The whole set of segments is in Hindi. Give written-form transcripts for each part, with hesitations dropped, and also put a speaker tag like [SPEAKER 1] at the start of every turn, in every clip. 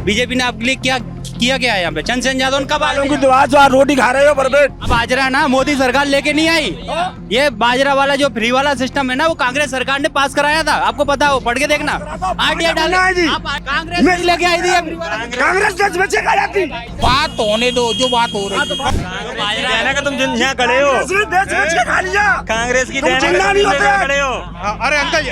[SPEAKER 1] बीजेपी ने आपके लिए क्या किया है यहाँ पे? चंद्रसेन यादव कब
[SPEAKER 2] वालों की दुआ से रोटी खा रहे हो बरबेट।
[SPEAKER 1] अब बाजरा ना मोदी सरकार लेके नहीं आई, ये बाजरा वाला जो फ्री वाला सिस्टम है ना वो कांग्रेस सरकार ने पास कराया था, आपको पता हो, पढ़ के देखना। आरटीआई डाल कांग्रेस नहीं लेके आई थी,
[SPEAKER 2] कांग्रेस 10 बच्चे खा जाती।
[SPEAKER 3] बात होने दो जो बात हो रही
[SPEAKER 4] कहना का तुम जिन यहाँ खड़े हो
[SPEAKER 2] खा लिया
[SPEAKER 4] कांग्रेस की
[SPEAKER 2] तुम चिल्ला नहीं होते।
[SPEAKER 4] खड़े हो।
[SPEAKER 2] अरे अंकल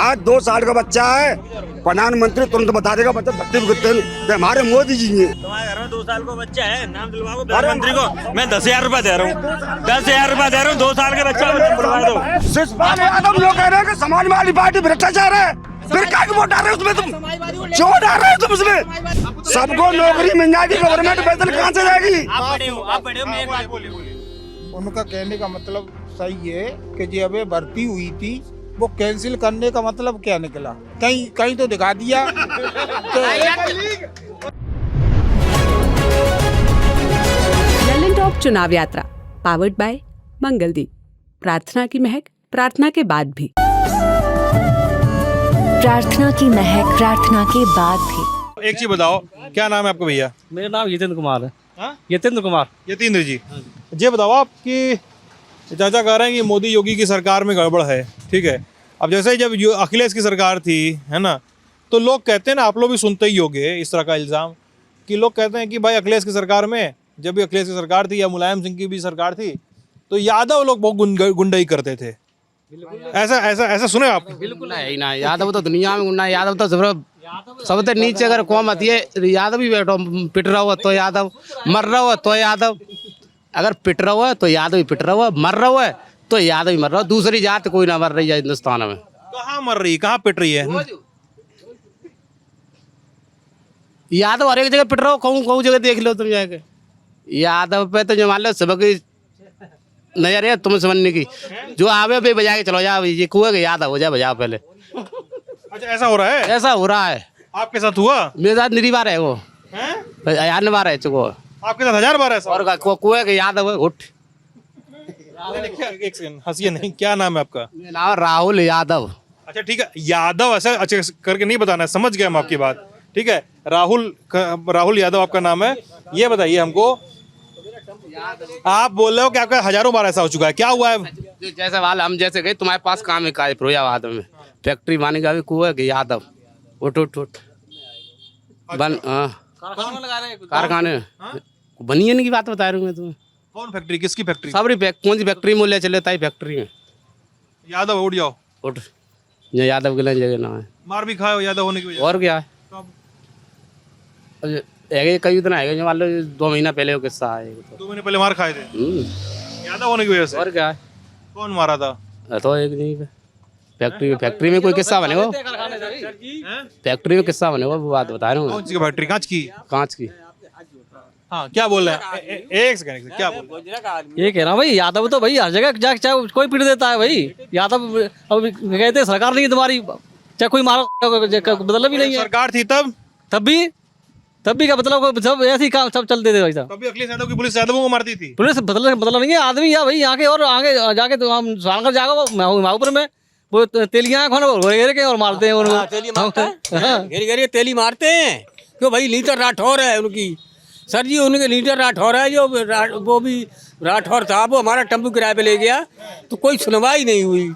[SPEAKER 2] आज 2 साल का बच्चा है, प्रधानमंत्री तुरंत बता देगा बच्चा धरती पे हमारे मोदी जी हैं।
[SPEAKER 4] तुम्हारे घर में 2 साल का बच्चा है, नाम दिलवाओ प्रधानमंत्री को। मैं 10,000 रुपए दे रहा हूँ, 10,000 रुपए दे रहा हूँ, 2 साल के बच्चा बुलवा दो।
[SPEAKER 2] शिवपाल यादव लोग कह रहे हैं कि समाजवादी पार्टी भ्रष्टाचार है, फिर क्या वोट डाल रहे हो उसमें? तुम क्यों डाल रहे हो तुम उसमें? सबको नौकरी मिल जाएगी, गवर्नमेंट वेतन कहाँ से जाएगी?
[SPEAKER 1] आप बड़े हो, मैं एक बात बोली।
[SPEAKER 3] उनका कहने का मतलब सही है कि जो अभी भर्ती हुई थी वो कैंसिल करने का मतलब क्या निकला? कहीं तो दिखा दिया
[SPEAKER 5] ललन टॉप चुनाव यात्रा पावर्ड बाय मंगलदीप। प्रार्थना की महक प्रार्थना के बाद भी।
[SPEAKER 6] प्रार्थना की महक प्रार्थना के बाद भी।
[SPEAKER 7] एक चीज बताओ, क्या नाम है आपका भैया?
[SPEAKER 8] मेरा नाम यतेंद्र कुमार है।
[SPEAKER 7] हाँ?
[SPEAKER 8] यतेंद्र कुमार।
[SPEAKER 7] यतीन्द्र जी, ये बताओ आपकी चाचा कह रहे हैं कि मोदी योगी की सरकार में गड़बड़ है, ठीक है। अब जैसे जब अखिलेश की सरकार थी, है ना, तो लोग कहते हैं ना, आप लोग भी सुनते ही होंगे इस तरह का इल्ज़ाम कि लोग कहते हैं कि भाई अखिलेश की सरकार में, जब भी अखिलेश की सरकार थी या मुलायम सिंह की भी सरकार थी, तो यादव लोग बहुत गुंडाई करते थे। ऐसा सुने आप?
[SPEAKER 8] बिल्कुल नहीं ना, यादव तो दुनिया में गुंडा, यादव तो सबसे नीचे अगर कौम आती है, यादव ही बैठो, पिट रहा हुआ तो यादव, मर रहा हुआ तो यादव, अगर पिट रहा हुआ तो यादव ही पिट रहा हुआ, मर रहा हुआ तो यादव ही मर रहा, दूसरी जात कोई ना मर रही है हिंदुस्तान में।
[SPEAKER 7] कहाँ मर रही, कहाँ पिट रही है?
[SPEAKER 8] यादव हर एक जगह पिट रहा हो, कहूँ जगह देख लो तुम जाके। यादव पे तो जो मान लो सबक नजर है तुम समझने की, जो आवे पे बजा के चलो जाओ, ये कुएं के यादव हो जाए, बजाओ पहले।
[SPEAKER 7] अच्छा, ऐसा हो रहा है?
[SPEAKER 8] ऐसा हो रहा है। आपके
[SPEAKER 7] साथ हुआ?
[SPEAKER 8] मेरे साथ निरी बार है वो, 1000 बार है चुको।
[SPEAKER 7] आपके साथ 1000 बार ऐसा?
[SPEAKER 8] और कुएं के यादव है। उठ,
[SPEAKER 7] एक सेकंड, हंसिए नहीं, क्या नाम है आपका?
[SPEAKER 8] मेरा नाम राहुल यादव।
[SPEAKER 7] अच्छा ठीक है, यादव ऐसा अच्छा करके नहीं बताना है, समझ गए हम आपकी बात, ठीक है। राहुल यादव आपका नाम है। ये बताइए हमको, आप बोल रहे हो कि आपका हजारों बार ऐसा हो चुका है, क्या हुआ है?
[SPEAKER 8] जैसे वाल हम जैसे गए, तुम्हारे पास काम है काय फिरोजाबाद में फैक्ट्री माने का भी कुएं के यादव। उठ उठ उठ बन कारखाने बनिए की बात बता रहा हूँ मैं तुम्हें।
[SPEAKER 7] कौन फैक्ट्री, किसकी फैक्ट्री?
[SPEAKER 8] सबरी कौन सी फैक्ट्री में ले चले ताई फैक्ट्री में।
[SPEAKER 7] यादव उठ जाओ,
[SPEAKER 8] उठ, ये यादव के लिए जगह ना है।
[SPEAKER 7] मार भी खाए हो यादव होने की वजह?
[SPEAKER 8] और क्या है, कई इतना है जो मान लो 2 महीना पहले वो किस्सा है।
[SPEAKER 7] 2 महीने पहले मार खाए थे यादव होने की वजह से?
[SPEAKER 8] और क्या है,
[SPEAKER 7] कौन मारा था?
[SPEAKER 8] तो एक नहीं फैक्ट्री में कोई किस्सा बने वो, फैक्ट्री में किस्सा बने वो बात बता रहा हूँ।
[SPEAKER 7] कौन सी फैक्ट्री? कांच की?
[SPEAKER 8] कांच की।
[SPEAKER 7] हाँ, क्या बोल रहे हैं? एक सेकंड, क्या बोल रहे हैं?
[SPEAKER 8] ये कह रहा हूँ भाई, यादव तो भाई हर जगह जाके चाहे कोई पीट देता है भाई। यादव अब कहते सरकार नहीं है तुम्हारी, चाहे कोई मारो, मतलब ही नहीं है।
[SPEAKER 7] सरकार थी
[SPEAKER 8] तब भी क्या मतलब, सब ऐसे ही काम सब चलते थे भाई साहब।
[SPEAKER 7] तभी अखिलेश यादव की पुलिस यादवों को मारती थी।
[SPEAKER 8] पुलिस मतलब नहीं है, आदमी या भाई आके और आगे जाके तो हम सालकर जाएगा ऊपर में वो तेलियाँ घेर के और मारते हैं उनको।
[SPEAKER 9] घेर तेली मारते हैं क्यों भाई? लीडर राठौर है उनकी, सर जी उनके लीडर राठौर है, जो वो भी राठौर था, वो हमारा टेम्पू किराए पे ले गया तो कोई सुनवाई नहीं हुई,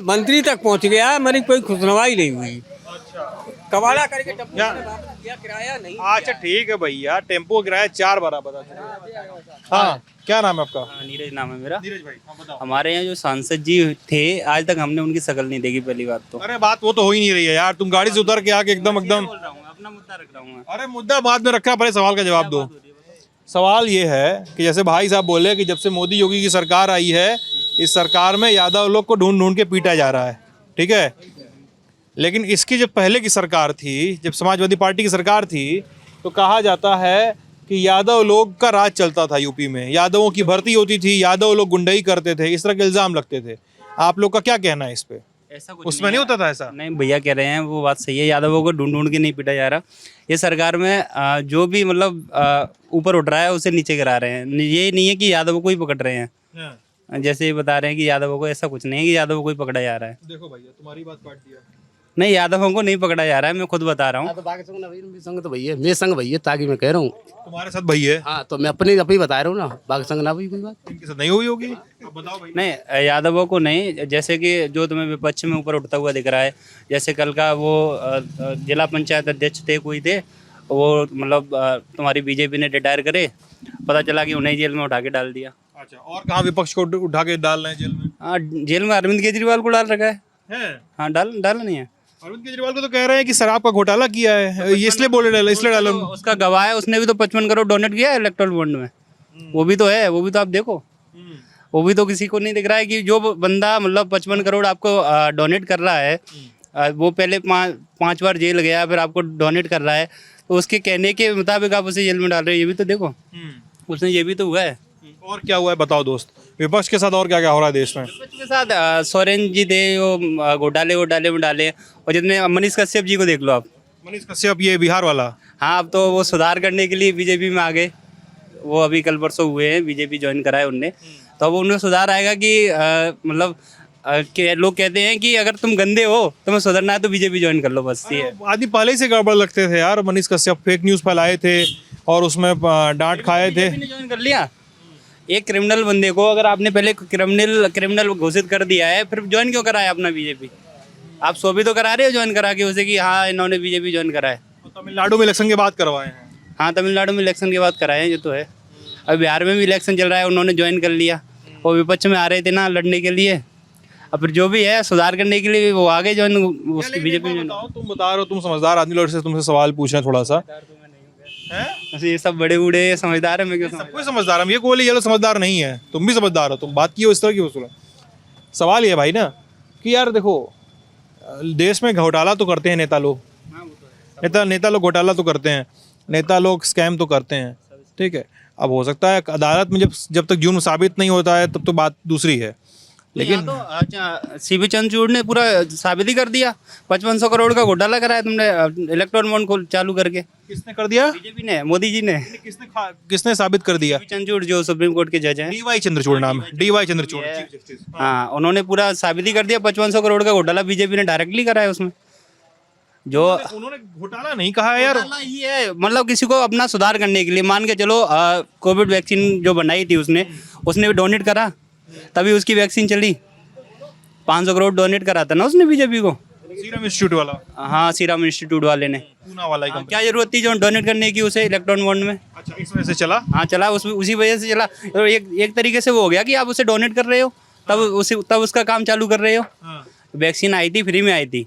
[SPEAKER 9] मंत्री तक पहुंच गया, मेरी कोई सुनवाई नहीं हुई। कवाड़ा करके टेम्पू किराया नहीं।
[SPEAKER 7] अच्छा ठीक है भैया, टेम्पो किराया 4 बार बता। हाँ, क्या नाम है आपका?
[SPEAKER 1] नीरज नाम है मेरा।
[SPEAKER 7] नीरज भाई, हाँ बताओ।
[SPEAKER 1] हमारे यहाँ जो सांसद जी थे, आज तक हमने उनकी शक्ल नहीं देखी पहली बात तो।
[SPEAKER 7] अरे बात वो तो हो ही नहीं रही है यार, तुम गाड़ी से उतर के आके एकदम
[SPEAKER 1] अपना मुद्दा रख रहा हूँ।
[SPEAKER 7] अरे मुद्दा बाद में रखा, पहले सवाल का जवाब दो। सवाल ये है कि जैसे भाई साहब बोले कि जब से मोदी योगी की सरकार आई है, इस सरकार में यादव लोग को ढूंढ के पीटा जा रहा है, ठीक है। लेकिन इसकी जब पहले की सरकार थी, जब समाजवादी पार्टी की सरकार थी, तो कहा जाता है कि यादव लोग का राज चलता था यूपी में, यादवों की भर्ती होती थी, यादव लोग गुंडाई करते थे, इस तरह के इल्जाम लगते थे। आप लोग का क्या कहना है इस पे?
[SPEAKER 1] ऐसा कुछ
[SPEAKER 7] उसमें नहीं होता था ऐसा?
[SPEAKER 1] नहीं भैया कह रहे हैं वो बात सही है, यादवों को ढूंढ के नहीं पीटा जा रहा। ये सरकार में जो भी मतलब ऊपर उठ रहा है उसे नीचे गिरा रहे हैं। ये नहीं है कि यादवों को ही पकड़ रहे हैं, जैसे ये बता रहे हैं कि यादवों को, ऐसा कुछ नहीं है कि यादवों को ही पकड़ा जा रहा है।
[SPEAKER 7] देखो भैया, तुम्हारी बात काट दिया,
[SPEAKER 1] नहीं, यादवों को नहीं पकड़ा जा रहा है, मैं खुद बता रहा हूँ।
[SPEAKER 8] तो बाकी संग नवीन भी संग तो भैया, मैं संग भैया ताकि मैं कह रहा हूँ।
[SPEAKER 7] तुम्हारे साथ भाई है,
[SPEAKER 8] हाँ तो मैं अपनी बता रहा हूँ ना, बाकी संग ना भी कोई बात।
[SPEAKER 7] इनके साथ नहीं हुई होगी, अब बताओ भाई।
[SPEAKER 1] नहीं, यादवों को नहीं। जैसे कि जो तुम्हें विपक्ष में ऊपर उठता हुआ दिख रहा है, जैसे कल का वो जिला पंचायत अध्यक्ष थे, कोई थे वो, मतलब तुम्हारी बीजेपी ने रिटायर करे, पता चला कि उन्हें जेल में उठा के डाल दिया।
[SPEAKER 7] अच्छा, और कहाँ विपक्ष को उठा के डाल रहे हैं जेल में?
[SPEAKER 1] हाँ, जेल में अरविंद केजरीवाल को डाल रखा है। हाँ, डाला नहीं है।
[SPEAKER 7] अरविंद केजरीवाल को तो कह रहे हैं कि शराब का घोटाला किया है, ये इसलिए बोले डाला, इसलिए डाला।
[SPEAKER 1] तो उसका गवाह है, उसने भी तो 55 करोड़ डोनेट किया है इलेक्टोरल बॉन्ड में। वो भी तो है, वो भी तो आप देखो, वो भी तो किसी को नहीं दिख रहा है कि जो बंदा मतलब 55 करोड़ आपको डोनेट कर रहा है, वो पहले 5 बार जेल गया, फिर आपको डोनेट कर रहा है, तो उसके कहने के मुताबिक आप उसे जेल में डाल रहे हो, ये भी तो देखो। उसने ये भी तो हुआ है।
[SPEAKER 7] और क्या हुआ है बताओ दोस्त, विपक्ष के साथ और क्या क्या हो रहा है देश में?
[SPEAKER 1] विपक्ष के साथ सोरेन जी थे, वो घोटाले में डाले, और जितने मनीष कश्यप जी को देख लो आप।
[SPEAKER 7] मनीष कश्यप, ये बिहार वाला।
[SPEAKER 1] हाँ, अब तो वो सुधार करने के लिए बीजेपी में आ गए। वो अभी कल परसों हुए हैं, बीजेपी ज्वाइन करा है उनने, तो अब उनमें सुधार आएगा कि मतलब लोग कहते हैं कि अगर तुम गंदे हो, तुम्हें सुधरना है तो बीजेपी ज्वाइन कर लो, बस ये है।
[SPEAKER 7] आदमी पहले ही से गड़बड़ लगते थे यार। मनीष कश्यप फेक न्यूज़ फैलाए थे और उसमें डांट खाए थे।
[SPEAKER 1] ज्वाइन कर लिया। एक क्रिमिनल बंदे को अगर आपने पहले क्रिमिनल घोषित कर दिया है, फिर ज्वाइन क्यों कराया अपना बीजेपी? आप सो भी तो करा रहे हो ज्वाइन करा के उसे कि हाँ इन्होंने बीजेपी ज्वाइन करा है।
[SPEAKER 7] तमिलनाडु में इलेक्शन के बाद करवाए हैं।
[SPEAKER 1] हाँ, तमिलनाडु में इलेक्शन के बाद कराए हैं, ये तो है। अब बिहार में भी इलेक्शन चल रहा है, उन्होंने ज्वाइन कर लिया। वो विपक्ष में आ रहे थे ना लड़ने के लिए, अब फिर जो भी है सुधार करने के लिए वो आगे ज्वाइन, उसकी बीजेपी में।
[SPEAKER 7] तुम बता रहे हो, तुम समझदार आदमी लोग से तुमसे सवाल पूछना है थोड़ा सा।
[SPEAKER 1] ये सब बड़े बूढ़े समझदार है, मैं क्यों
[SPEAKER 7] कोई समझदार है, ये कोई ये लोग समझदार नहीं है, तुम भी समझदार हो, तुम बात की हो इस तरह की। सुनो, सवाल ये भाई ना कि यार देखो, देश में घोटाला तो करते हैं नेता लोग, नेता लोग घोटाला तो करते हैं, नेता लोग स्कैम तो करते हैं, ठीक है। अब हो सकता है अदालत में जब तक जुर्म साबित नहीं होता है तब तो बात दूसरी है, लेकिन
[SPEAKER 1] तो अच्छा सीबी चंद्रचूड़ ने पूरा साबित ही कर दिया। 5500 करोड़ का घोटाला कराया तुमने इलेक्ट्रॉन बॉन्ड को चालू करके।
[SPEAKER 7] किसने कर दिया?
[SPEAKER 1] बीजेपी ने, मोदी जी ने।
[SPEAKER 7] किसने साबित कर दिया?
[SPEAKER 1] चंद्रचूड़ जो सुप्रीम कोर्ट के जज हैं।
[SPEAKER 7] डीवाई चंद्रचूड़ नाम है, डीवाई चंद्रचूड़।
[SPEAKER 1] हाँ, उन्होंने पूरा साबित ही कर दिया। 5500 करोड़ का घोटाला बीजेपी ने डायरेक्टली कराया उसमें। जो
[SPEAKER 7] उन्होंने घोटाला नहीं कहा है यार,
[SPEAKER 1] ये है मतलब किसी को अपना सुधार करने के लिए, मान के चलो कोविड वैक्सीन जो बनाई थी उसने भी डोनेट करा, तभी उसकी वैक्सीन चली। 500 करोड़ डोनेट करा था ना उसने बीजेपी को,
[SPEAKER 7] सीरम इंस्टीट्यूट वाला।
[SPEAKER 1] हाँ, सीरम इंस्टीट्यूट वाले ने,
[SPEAKER 7] पूना वाला ही।
[SPEAKER 1] क्या जरूरत थी जो डोनेट करने की उसे इलेक्ट्रॉन बॉन्ड में?
[SPEAKER 7] अच्छा, इस वजह से चला।
[SPEAKER 1] हाँ, चला, उसी वजह से चला। तो एक तरीके से वो हो गया कि आप उसे डोनेट कर रहे हो, तब उसका काम चालू कर रहे हो। वैक्सीन आई थी, फ्री में आई थी,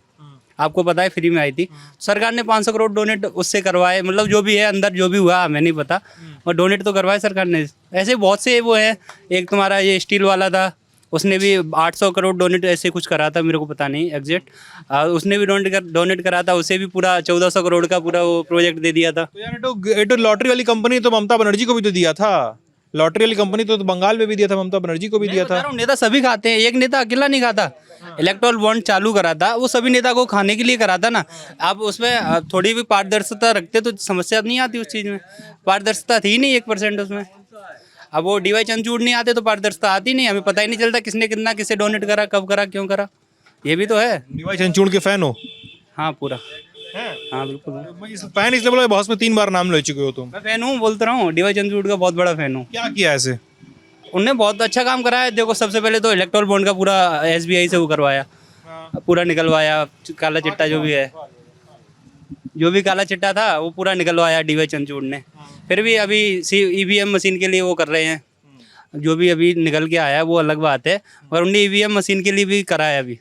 [SPEAKER 1] आपको पता है, फ्री में आई थी। सरकार ने 500 करोड़ डोनेट उससे करवाए, मतलब जो भी है अंदर जो भी हुआ हमें नहीं पता, और डोनेट तो करवाए सरकार ने। ऐसे बहुत से वो है, एक तुम्हारा ये स्टील वाला था, उसने भी 800 करोड़ डोनेट ऐसे कुछ करा था, मेरे को पता नहीं एग्जैक्ट, उसने भी डोनेट करा था, उसे भी पूरा 1400 करोड़ का पूरा वो प्रोजेक्ट दे दिया था।
[SPEAKER 7] तो यार ये तो लॉटरी वाली कंपनी तो ममता बनर्जी को भी तो दिया था, लॉटरी वाली कंपनी तो बंगाल में भी दिया था, ममता बनर्जी को भी दिया था।
[SPEAKER 1] नेता सभी खाते हैं, एक नेता अकेला नहीं खाता। इलेक्टोरल बॉन्ड चालू करा था, वो सभी नेता को खाने के लिए करा था ना। आप उसमें थोड़ी भी पारदर्शिता रखते तो समस्या नहीं आती उस चीज़ में। पारदर्शिता थी नहीं 1% उसमें। अब वो डीवाई चंद्रचूड़ नहीं आते तो पारदर्शिता आती नहीं, हमें पता ही नहीं चलता किसने कितना किसे डोनेट करा, कब करा, क्यों करा, ये भी तो है।
[SPEAKER 7] डीवाई चंद्रचूड़ के फैन हो?
[SPEAKER 1] हाँ, पूरा। हाँ, बिल्कुल
[SPEAKER 7] फैन, इसलिए बोला बहुत में 3 बार नाम ले चुके हो तुम।
[SPEAKER 1] मैं फैन हूँ, बोलता रहा हूँ, डीवाई चंद्रचूड़ का बहुत बड़ा फैन हूँ।
[SPEAKER 7] क्या किया ऐसे?
[SPEAKER 1] उनने बहुत अच्छा काम करा है। देखो, सबसे पहले तो इलेक्ट्रोल बॉन्ड का पूरा SBI से वो करवाया, पूरा निकलवाया, काला चिट्टा जो भी है, जो भी काला चिट्टा था वो पूरा निकलवाया डीवाई चंद्रचूड़ ने। फिर भी अभी EVM मशीन के लिए वो कर रहे हैं, जो भी अभी निकल के आया वो अलग बात है, और उनने EVM मशीन के लिए भी कराया अभी।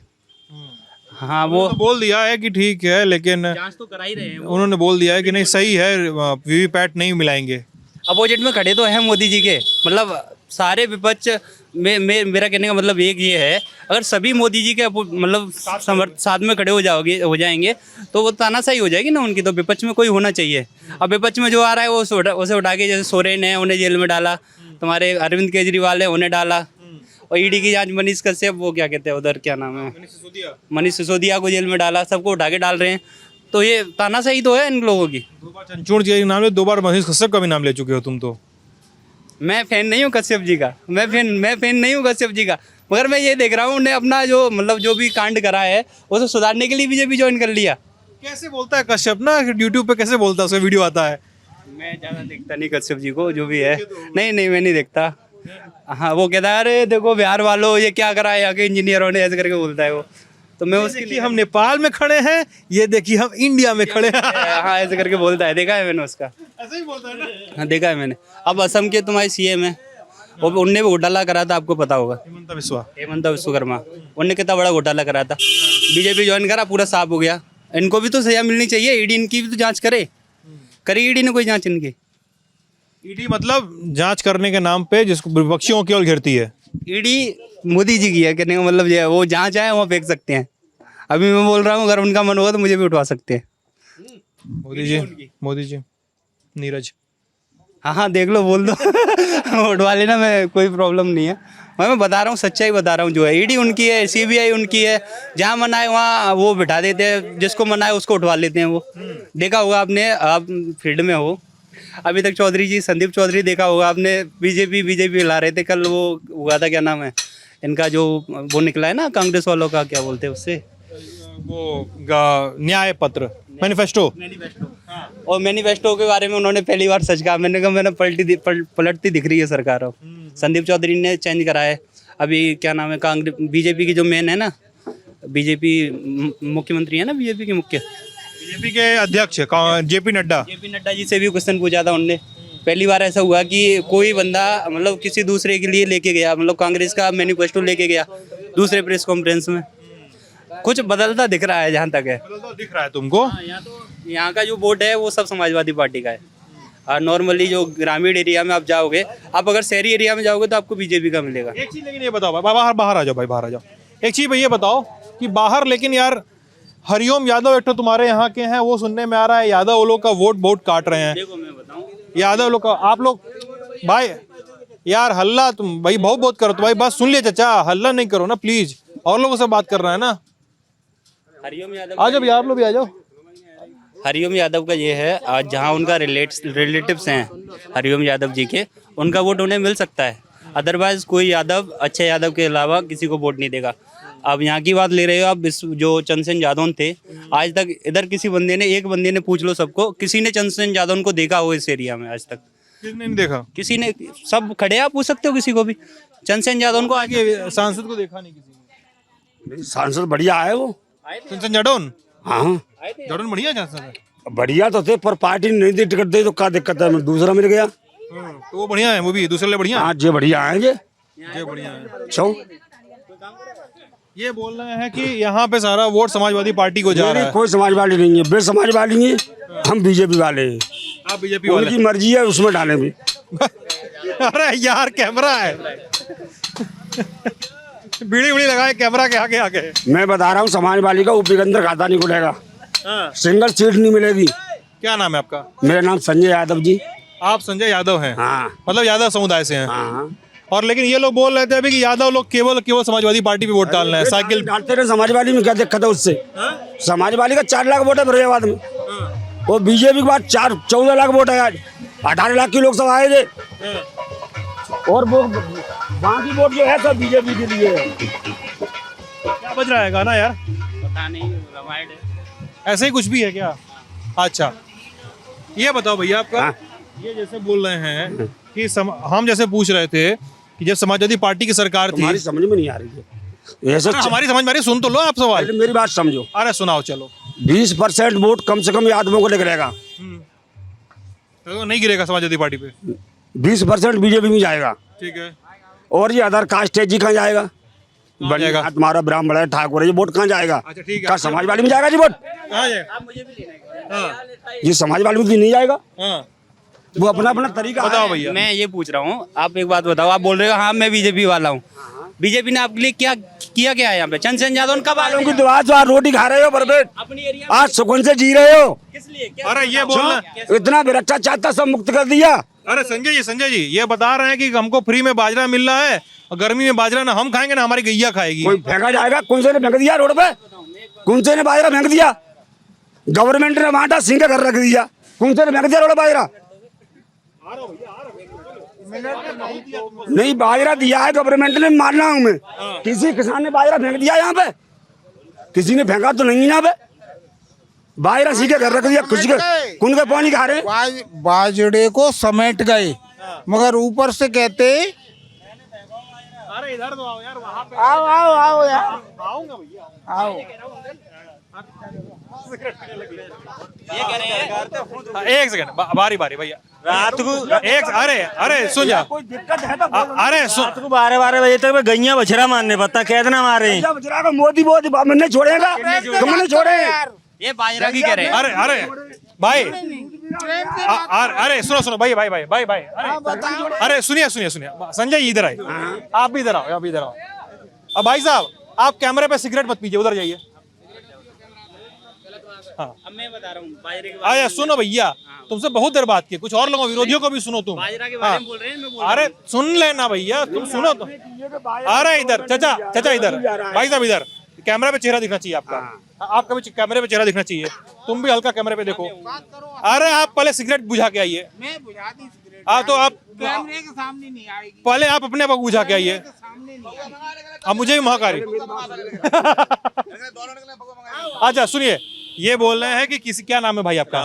[SPEAKER 1] हाँ, वो
[SPEAKER 7] तो बोल दिया है कि ठीक है, लेकिन
[SPEAKER 1] जांच तो करा ही रहे हैं।
[SPEAKER 7] उन्होंने बोल दिया है कि नहीं सही है, वीवीपैट नहीं मिलाएंगे।
[SPEAKER 1] अपोजिट में खड़े तो हैं मोदी जी के, मतलब सारे विपक्ष में मेरा कहने का मतलब एक ये है, अगर सभी मोदी जी के मतलब साथ में खड़े हो जाएंगे तो वो तानाशाही हो जाएगी ना उनकी, तो विपक्ष में कोई होना चाहिए। अब विपक्ष में जो आ रहा है वो उसे उठा के, जैसे सोरेन है उन्हें जेल में डाला, तुम्हारे अरविंद केजरीवाल है उन्हें डाला, और ED की जांच मनीष कश्यप, वो क्या कहते हैं उधर, क्या नाम है, मनीष सिसोदिया को जेल में डाला, सबको उठा के डाल रहे हैं। तो ये तानाशाही तो है इन लोगों की।
[SPEAKER 7] 2 बार चंद्रचूड़ जी नाम ले, 2 बार मनीष कश्यप का भी नाम ले चुके हो तुम तो।
[SPEAKER 1] मैं फैन नहीं हूँ कश्यप जी का, मैं फैन नहीं हूँ कश्यप जी का। मगर मैं ये देख रहा हूँ उन्हें अपना जो मतलब जो भी कांड करा है उसे सुधारने के लिए बीजेपी ज्वाइन कर लिया।
[SPEAKER 7] कैसे बोलता है कश्यप ना यूट्यूब पे, कैसे बोलता है, उसका वीडियो आता है।
[SPEAKER 1] मैं ज़्यादा देखता नहीं कश्यप जी को, जो भी है। नहीं मैं नहीं देखता। हाँ, वो कहता है अरे देखो बिहार वालों ये क्या करा है यहाँ के इंजीनियरों ने, ऐसे करके बोलता है वो। तो मैं उसकी
[SPEAKER 7] देखिए हम नेपाल में खड़े हैं, ये देखिए हम इंडिया में खड़े हैं।
[SPEAKER 1] हाँ, ऐसे करके बोलता है, देखा है मैंने उसका।
[SPEAKER 7] ऐसे ही बोलता है ना।
[SPEAKER 1] हाँ, देखा है मैंने। अब असम के तुम्हारे सीएम है, और उनने भी घोटाला करा था, आपको पता होगा। हेमंत विश्वकर्मा, उनने कितना बड़ा घोटाला करा था। बीजेपी ज्वाइन करा, पूरा साफ हो गया। इनको भी तो सजा मिलनी चाहिए, ईडी इनकी भी तो जांच करे। करी ईडी ने कोई जांच इनकी?
[SPEAKER 7] ईडी मतलब जांच करने के नाम पे जिसको विपक्षियों की ओर घेरती है।
[SPEAKER 1] ईडी मोदी जी की है, कहने का मतलब ये है, वो जहाँ चाहे वहाँ फेंक सकते हैं। अभी मैं बोल रहा हूँ अगर उनका मन होगा तो मुझे भी उठवा सकते हैं।
[SPEAKER 7] मोदी जी नीरज।
[SPEAKER 1] हाँ, देख लो, बोल दो। उठवा लेना, मैं कोई प्रॉब्लम नहीं है। मैं बता रहा हूँ, सच्चाई बता रहा हूँ जो है। ईडी उनकी है, सीबीआई उनकी है, जहाँ मन आए वहाँ वो बिठा देते हैं, जिसको मन आए उसको उठवा लेते हैं वो। देखा होगा आपने, आप फील्ड में हो अभी तक। चौधरी जी, संदीप चौधरी, देखा होगा आपने, बीजेपी हिला रहे थे। कल वो हुआ था, क्या नाम है इनका, जो वो निकला है ना कांग्रेस वालों का, क्या बोलते हैं उससे,
[SPEAKER 7] वो न्याय पत्र, मैनिफेस्टो।
[SPEAKER 1] और मैनिफेस्टो के बारे में उन्होंने पहली बार सच कहा। मैंने कहा मैंने पलटती दिख रही है सरकार अब। संदीप चौधरी ने चेंज करा है। अभी क्या नाम है, कांग्रेस बीजेपी की जो मेन है ना, बीजेपी मुख्यमंत्री है ना, बीजेपी के
[SPEAKER 7] बीजेपी के अध्यक्ष जेपी नड्डा
[SPEAKER 1] जी से भी क्वेश्चन पूछा था उनने। पहली बार ऐसा हुआ कि कोई बंदा मतलब किसी दूसरे के लिए लेके गया, मतलब कांग्रेस का मैनिफेस्टो लेके गया दूसरे प्रेस कॉन्फ्रेंस में। कुछ बदलता दिख रहा है, जहाँ तक है।
[SPEAKER 7] दिख रहा है तुमको?
[SPEAKER 1] यहाँ का जो वोट है वो सब समाजवादी पार्टी का है। और नॉर्मली जो ग्रामीण एरिया में आप जाओगे, आप अगर शहरी एरिया में जाओगे तो आपको बीजेपी का मिलेगा।
[SPEAKER 7] एक चीज लेकिन ये बताओ भाई, बाहर आ जाओ भाई, बाहर आ जाओ। एक चीज भाई ये बताओ कि बाहर, लेकिन यार हरिओम यादव एक तो तुम्हारे यहाँ के हैं, वो सुनने में आ रहा है यादव लोग का वोट बहुत काट रहे हैं।
[SPEAKER 1] देखो मैं बताऊं,
[SPEAKER 7] यादव लोग का, आप लोग भाई यार हल्ला तुम भाई बहुत करो तो भाई, बात सुन लिया चाचा, हल्ला नहीं करो ना प्लीज। और लोगों से बात कर रहा है ना।
[SPEAKER 1] हरिओम यादव,
[SPEAKER 7] आ जाओ यार लोग भी आ जाओ।
[SPEAKER 1] हरिओम यादव का ये है, आज जहाँ उनका रिलेटिव्स हैं हरिओम यादव जी के, उनका वोट उन्हें मिल सकता है। अदरवाइज कोई यादव, अच्छे यादव के अलावा किसी को वोट नहीं देगा। अब यहाँ की बात ले रहे हो आप, जो चंद्रसेन यादव थे, आज तक इधर किसी बंदे ने, एक बंदे ने पूछ लो सबको, किसी ने चंद्रसेन यादव को देखा हो इस एरिया में आज तक?
[SPEAKER 7] किसने नहीं देखा?
[SPEAKER 1] किसी ने, सब खड़े आप पूछ सकते हो किसी को भी। चंद्रसेन यादव को
[SPEAKER 7] आगे सांसद को देखा नहीं किसी ने।
[SPEAKER 2] सांसद बढ़िया है वो,
[SPEAKER 7] चंद्रसेन यादव।
[SPEAKER 2] हाँ
[SPEAKER 7] यादव बढ़िया सांसद,
[SPEAKER 2] बढ़िया तो थे, पर पार्टी ने नहीं दी टिकट दी तो क्या दिक्कत है, दूसरा मिल गया।
[SPEAKER 7] तो वो बढ़िया है, वो भी दूसरे लिए बढ़िया।
[SPEAKER 2] हाँ, जे बढ़िया है,
[SPEAKER 7] ये बढ़िया है।
[SPEAKER 2] छो
[SPEAKER 7] ये बोल रहे हैं कि यहाँ पे सारा वोट समाजवादी पार्टी को जा रहा है।
[SPEAKER 2] कोई समाजवादी नहीं है, बेसमाजवादी है। हम बीजेपी वाले हैं।
[SPEAKER 7] आप बीजेपी वाले?
[SPEAKER 2] उनकी मर्जी है, उसमें डालेंगे।
[SPEAKER 7] अरे यार कैमरा है, बीड़ी लगाए कैमरा के आगे आगे।
[SPEAKER 2] मैं बता रहा हूँ, समाजवादी का ऊपी के अंदर खाता नहीं खुलेगा, सिंगल सीट नहीं मिलेगी।
[SPEAKER 7] क्या नाम है आपका?
[SPEAKER 2] मेरा नाम संजय यादव जी।
[SPEAKER 7] आप संजय यादव हैं?
[SPEAKER 2] हाँ।
[SPEAKER 7] मतलब यादव समुदाय से हैं?
[SPEAKER 2] हाँ।
[SPEAKER 7] और लेकिन ये लोग बोल रहे थे अभी कि यादव लोग केवल समाजवादी पार्टी पे वोट डालना है। साइकिल
[SPEAKER 2] डालते रहे, समाजवादी में क्या दिक्कत है उससे? समाजवादी का 4 लाख वोट है फिरोजाबाद में, वो बीजेपी के बाद 14 लाख वोट है। आज 18 लाख की लोकसभा आए थे, और वो बाकी वोट जो है सब बीजेपी के लिए है।
[SPEAKER 7] क्या बज रहा है गाना यार?
[SPEAKER 1] पता नहीं, रामायण है।
[SPEAKER 7] ऐसे ही कुछ भी है क्या? अच्छा, ये बताओ भैया आपका, ये जैसे बोल रहे हैं कि हम जैसे पूछ रहे थे कि जब समाजवादी पार्टी की सरकार थी,
[SPEAKER 2] हमारी समझ में नहीं आ रही है ऐसे।
[SPEAKER 7] हमारी समझ में आ रही, सुन तो लो आप सवाल,
[SPEAKER 2] मेरी बात समझो।
[SPEAKER 7] अरे सुनाओ चलो।
[SPEAKER 2] 20% वोट कम से कम यादवों को निकलेगा,
[SPEAKER 7] तो नहीं गिरेगा समाजवादी पार्टी पे।
[SPEAKER 2] 20% बीजेपी में जाएगा।
[SPEAKER 7] ठीक है।
[SPEAKER 2] और ये अदर कास्ट है जी, कहाँ जाएगा?
[SPEAKER 7] जाएगा
[SPEAKER 2] तुम्हारा ब्राह्मण है, ठाकुर है, ये वोट कहाँ जाएगा?
[SPEAKER 7] अच्छा ठीक है।
[SPEAKER 2] क्या समाजवादी में जाएगा जी वोट?
[SPEAKER 7] कहाँ जाएगा?
[SPEAKER 2] ये समाजवादी में नहीं जाएगा,
[SPEAKER 7] हाँ।
[SPEAKER 2] वो अपना अपना तरीका
[SPEAKER 7] बताओ भैया।
[SPEAKER 1] मैं ये पूछ रहा हूँ, आप एक बात बताओ, आप बोल रहे हो हाँ मैं बीजेपी वाला हूँ, बीजेपी ने आपके लिए क्या किया है यहाँ पे? चंद्रसेन यादव कब आए?
[SPEAKER 2] की दुआ से आज रोटी खा रहे हो भरपेट,
[SPEAKER 1] अपनी एरिया
[SPEAKER 2] आज सुकून से जी रहे हो।
[SPEAKER 1] किस लिए?
[SPEAKER 7] अरे ये बोलना,
[SPEAKER 2] इतना भ्रष्टाचार था, सब मुक्त कर दिया।
[SPEAKER 7] अरे संजय जी ये बता रहे हैं कि हमको फ्री में बाजरा मिल रहा है, और गर्मी में बाजरा ना हम खाएंगे ना हमारी गैया खाएगी।
[SPEAKER 2] कोई फेंका जाएगा? कुंसे ने फेंक दिया रोड पे, कुंसे ने बाजरा फेंक दिया, गवर्नमेंट ने बांटा, सिंह का घर रख दिया, कुंसे ने फेंक दिया रोड बाजरा। नहीं बाजरा दिया है गवर्नमेंट ने, मान रहा हूँ मैं। किसी किसान ने बाजरा फेंक दिया यहाँ पे? किसी ने फेंका तो नहीं यहाँ पे। बाजरा सीधे घर रख दिया, कुछ के कुन के पानी खा रहे हैं।
[SPEAKER 3] बाजरे को समेट गए, मगर ऊपर से कहते
[SPEAKER 7] अरे इधर तो आओ यार, वहाँ पे
[SPEAKER 3] आओ आओ आओ यार,
[SPEAKER 7] आऊंगा भैया।
[SPEAKER 3] आओ।
[SPEAKER 7] एक सेकंड, बारी बारी भैया।
[SPEAKER 4] रात को
[SPEAKER 7] एक अरे सुन जा,
[SPEAKER 2] कोई दिक्कत है तो
[SPEAKER 7] अरे सुन,
[SPEAKER 4] रात को 12 बजे तक गैया बछड़ा मारने पता कितना मारे।
[SPEAKER 2] मोदी मैंने छोड़ेगा, तुमने छोड़े।
[SPEAKER 1] ये बाजरा की कह रहे हैं।
[SPEAKER 7] अरे भाई, अरे सुनो भाई अरे सुनिए संजय जी इधर आए, आप भी इधर आओ। अब भाई साहब आप कैमरे पे सिगरेट मत पीजिए, उधर जाइए। हाँ
[SPEAKER 1] अब मैं बता रहा हूँ बाजरे के
[SPEAKER 7] आया सुनो भैया, तुमसे बहुत देर बात की, कुछ और लोगों विरोधियों को भी सुनो तुम।
[SPEAKER 1] बाजरा के बारे में बोल रहे हैं, मैं बोल रहा हूँ।
[SPEAKER 7] अरे सुन लेना भैया, तुम सुनो तो। अरे इधर चाचा इधर, भाई साहब इधर, कैमरा पे चेहरा दिखना चाहिए आपका, आपका भी कैमरे पे चेहरा दिखना चाहिए। तुम भी हल्का कैमरे पे देखो। अरे आप पहले सिगरेट बुझा के आइए।
[SPEAKER 3] मैं बुझा दी सिगरेट,
[SPEAKER 7] तो आप
[SPEAKER 3] कैमरे के सामने नहीं आएगी,
[SPEAKER 7] पहले आप अपने आप बुझा के आइए।
[SPEAKER 3] सामने नहीं आएगी।
[SPEAKER 7] अब मुझे भी महक आ रही। अच्छा सुनिए, ये बोल रहे हैं कि किसी, क्या नाम है भाई आपका?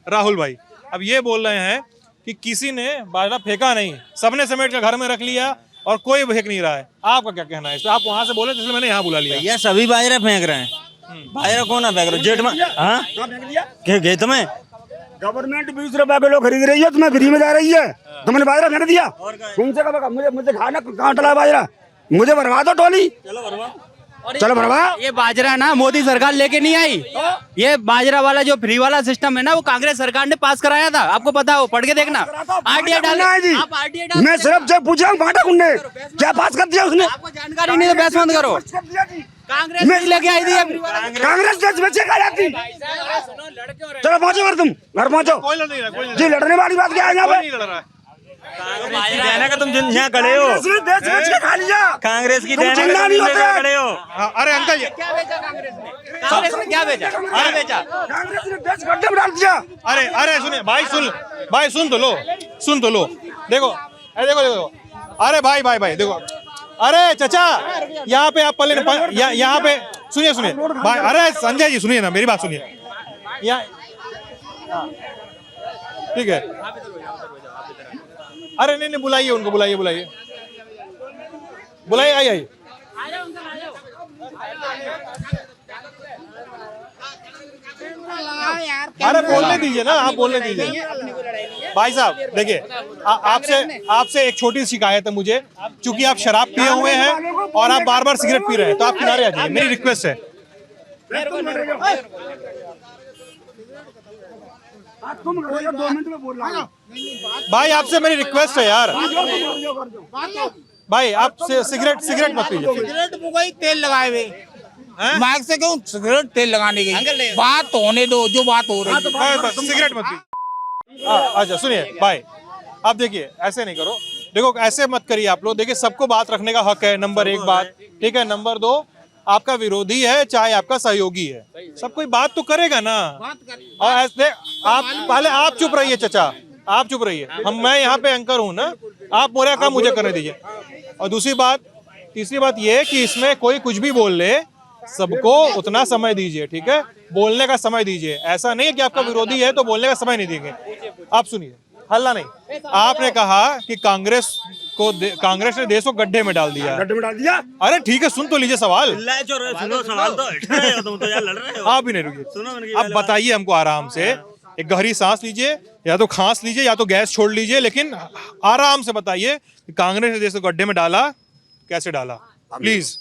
[SPEAKER 7] राहुल भाई। अब ये बोल रहे हैं कि किसी ने बाजरा फेंका नहीं, सबने समेट के घर में रख लिया और कोई फेंक नहीं रहा है। आपका क्या कहना है इस पे? आप वहां से बोले इसलिए मैंने यहाँ बुला लिया।
[SPEAKER 4] भैया सभी बाजरा फेंक रहे हैं। बाजरा कौन है फेंक रहे? जेठ में हाँ खेत में
[SPEAKER 2] गवर्नमेंट 20 रुपए किलो खरीद रही है, तुम्हें फ्री में जा रही है, तुमने बाजरा फेंक दिया। तुमसे कब मुझे खाना कहाँ डला बाजरा, मुझे भरवा दो टोली। चलो भरवा।
[SPEAKER 1] ये बाजरा ना मोदी सरकार लेके नहीं आई। ये बाजरा वाला जो फ्री वाला सिस्टम है ना, वो कांग्रेस सरकार ने पास कराया था, आपको पता हो, पढ़ के देखना। आरटीआई डाला है, आप आरटीआई डाल।
[SPEAKER 2] मैं सिर्फ जब पूछा बाटा कुंडे क्या पास कर दिया उसने?
[SPEAKER 1] आपको जानकारी नहीं तो बहस बंद करो। कांग्रेस नहीं लेके आई थी ये फ्री वाला।
[SPEAKER 2] कांग्रेस दस बच्चे खा जाती। चलो पहुंचो घर, तुम घर पहुंचो
[SPEAKER 7] कोई लड़ नहीं रहा,
[SPEAKER 2] जी। लड़ने वाली बात क्या है यहाँ पे?
[SPEAKER 7] नहीं लड़ रहा है।
[SPEAKER 4] देना का तुम यहाँ खड़े हो,
[SPEAKER 2] देश बेच के खा लिया।
[SPEAKER 4] कांग्रेस की
[SPEAKER 2] तुम
[SPEAKER 4] देना
[SPEAKER 2] चिल्ला
[SPEAKER 4] का
[SPEAKER 2] नहीं
[SPEAKER 4] तुम
[SPEAKER 2] होते।
[SPEAKER 4] यहाँ खड़े हो।
[SPEAKER 7] अरे अंकल जी,
[SPEAKER 1] क्या बेचा कांग्रेस ने? कांग्रेस ने क्या बेचा? क्या बेचा?
[SPEAKER 2] कांग्रेस ने देश गड्ढे में डाल दिया।
[SPEAKER 7] अरे सुनिए भाई, सुन तो लो। देखो अरे भाई देखो। अरे चाचा यहाँ पे आप पहले यहाँ पे सुनिए भाई। अरे संजय जी सुनिए ना, मेरी बात सुनिए। यहाँ ठीक है। अरे नहीं बुलाइए उनको, बुलाइए आइए। अरे बोलने दीजिए ना, आप बोलने दीजिए। भाई साहब देखिए, आपसे एक छोटी सी शिकायत है मुझे, क्योंकि आप शराब पिए हुए हैं और आप बार बार सिगरेट पी रहे हैं, तो आप किनारे आ जाइए, मेरी रिक्वेस्ट है।
[SPEAKER 2] तुम 2 मिनट में बोल रहा हूँ
[SPEAKER 7] भाई, आपसे मेरी रिक्वेस्ट है यार। भाई आप सिगरेट मत पीजिए।
[SPEAKER 3] सिगरेट बुगाई तेल लगाए हुए, माइक से क्यों सिगरेट तेल लगाने गई? बात होने दो, जो बात हो रही है।
[SPEAKER 7] बस सिगरेट मत पीजिए। अच्छा सुनिए भाई, आप देखिए ऐसे नहीं करो। देखो ऐसे मत करिए आप लोग। देखिए सबको बात रखने का हक है, नंबर 1 बात, ठीक है। नंबर 2, आपका विरोधी है चाहे आपका सहयोगी है, सब कोई बात तो करेगा ना। और ऐसे आप पहले आप चुप रहिए चाचा, आप चुप रहिए। मैं यहाँ पे एंकर हूँ ना, आप मेरा काम मुझे करने दीजिए। और तीसरी बात ये है कि इसमें कोई कुछ भी बोल ले, सबको उतना समय दीजिए, ठीक है। बोलने का समय दीजिए। ऐसा नहीं है कि आपका विरोधी है तो बोलने का समय नहीं देंगे। आप सुनिए, हल्ला नहीं। आपने कहा कि कांग्रेस ने देश को गड्ढे में डाल दिया। अरे ठीक है, सुन तो लीजिए सवाल।
[SPEAKER 4] सुनो सवाल तो तुम तो यार लड़ रहे हो।
[SPEAKER 7] आप भी नहीं रुकिए, आप बताइए हमको आराम से। एक गहरी सांस लीजिए, या तो खांस लीजिए या तो गैस छोड़ लीजिए, लेकिन आराम से बताइए कि कांग्रेस ने देश को गड्ढे में डाला, कैसे डाला, प्लीज।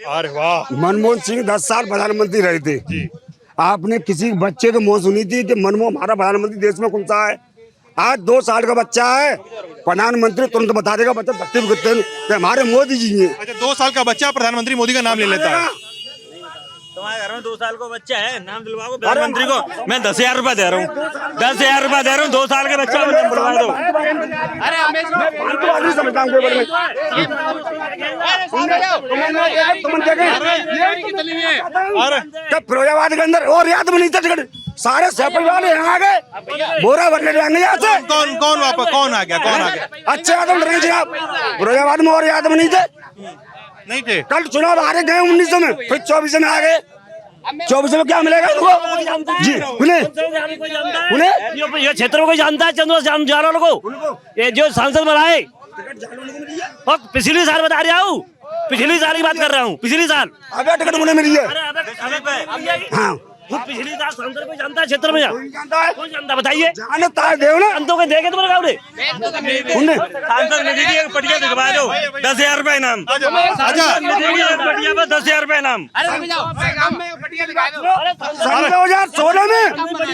[SPEAKER 7] अरे वाह,
[SPEAKER 2] मनमोहन सिंह 10 साल प्रधानमंत्री रहे थे। आपने किसी बच्चे की मुंह सुनी थी कि मनमोहन हमारा प्रधानमंत्री देश में कौन सा है? आज 2 साल का बच्चा है, प्रधानमंत्री तुरंत बता देगा बच्चा धरती पे हमारे मोदी जी हैं।
[SPEAKER 7] अच्छा 2 साल का बच्चा प्रधानमंत्री मोदी का नाम ले लेता है।
[SPEAKER 4] तुम्हारे घर में 2 साल का बच्चा है, नाम दिलवाओ प्रधानमंत्री को। मैं 10,000 रुपया दे रहा हूँ, 10,000 रुपया दे रहा हूँ। 2 साल के बच्चा को बुलवा दो।
[SPEAKER 2] फिरोजाबाद के अंदर और रियाद में नहीं था टिकट, सारे सैपल वाले यहाँ आ गए, बोरा भरने जाएंगे यहाँ से।
[SPEAKER 7] कौन कौन वापस कौन आ गया, कौन आ गया?
[SPEAKER 2] अच्छे आदम रहे थे आप, फिरोजाबाद में और आदम नहीं थे।
[SPEAKER 7] नहीं थे।
[SPEAKER 2] कल चुनाव हारे गए 1900 में, फिर 24 में आ गए। 24 में क्या मिलेगा उनको? जी उन्हें
[SPEAKER 10] ये क्षेत्र में कोई जानता है? चंद्र जाना को ये जो सांसद बनाए, और पिछली साल बता रहा हूँ, पिछली साल की बात कर रहा हूँ, पिछली साल
[SPEAKER 2] अबे टिकट मुझे मिली है। हाँ
[SPEAKER 10] पिछली साल सांसद कोई जानता है क्षेत्र में?
[SPEAKER 2] कोई जानता है?
[SPEAKER 10] कोई जानता, बताइए।
[SPEAKER 2] जानता है देव ना,
[SPEAKER 10] अंतों के देखे तुम्हारे गाँव
[SPEAKER 2] उन्हें
[SPEAKER 4] सांसद निधि की एक पटिया दिखवा दो, 10,000 रुपए इनाम। पटिया पर 10,000 रुपए इनाम।
[SPEAKER 2] सन 2016 में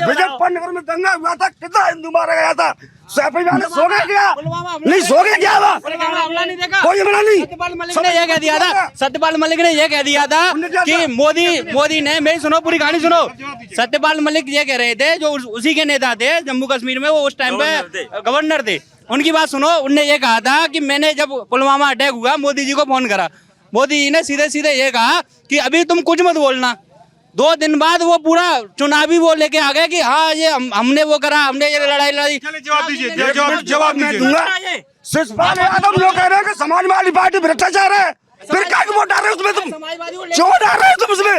[SPEAKER 2] मुजफ्फरनगर में दंगा हुआ था, कितना हिंदू मारा गया था। सैफी वाले सो गए क्या? नहीं सो गए क्या? कोई हमला नहीं।
[SPEAKER 1] सत्यपाल मलिक ने ये कह दिया था, सत्यपाल मलिक ने ये कह दिया था कि मोदी ने, मेरी सुनो पूरी कहानी सुनो। सत्यपाल मलिक ये कह रहे थे, जो उसी के नेता थे जम्मू कश्मीर में, वो उस टाइम पे गवर्नर थे, उनकी बात सुनो। उनने ये कहा था कि मैंने जब पुलवामा अटैक हुआ मोदी जी को फोन करा, मोदी जी ने सीधे सीधे ये कहा कि अभी तुम कुछ मत बोलना। 2 दिन बाद वो पूरा चुनावी वो लेके आ गए कि हाँ ये हमने वो करा, हमने ये लड़ाई लड़ी।
[SPEAKER 7] जवाब दीजिए, जवाब
[SPEAKER 2] मैं
[SPEAKER 7] दीजिए।
[SPEAKER 2] दूंगा। शिवपाल यादव लोग कह रहे हैं कि समाजवादी पार्टी भ्रष्टाचार है, फिर क्या वोट डाल रहे हो उसमें? तुम क्यों डाल रहे हो तुम उसमें?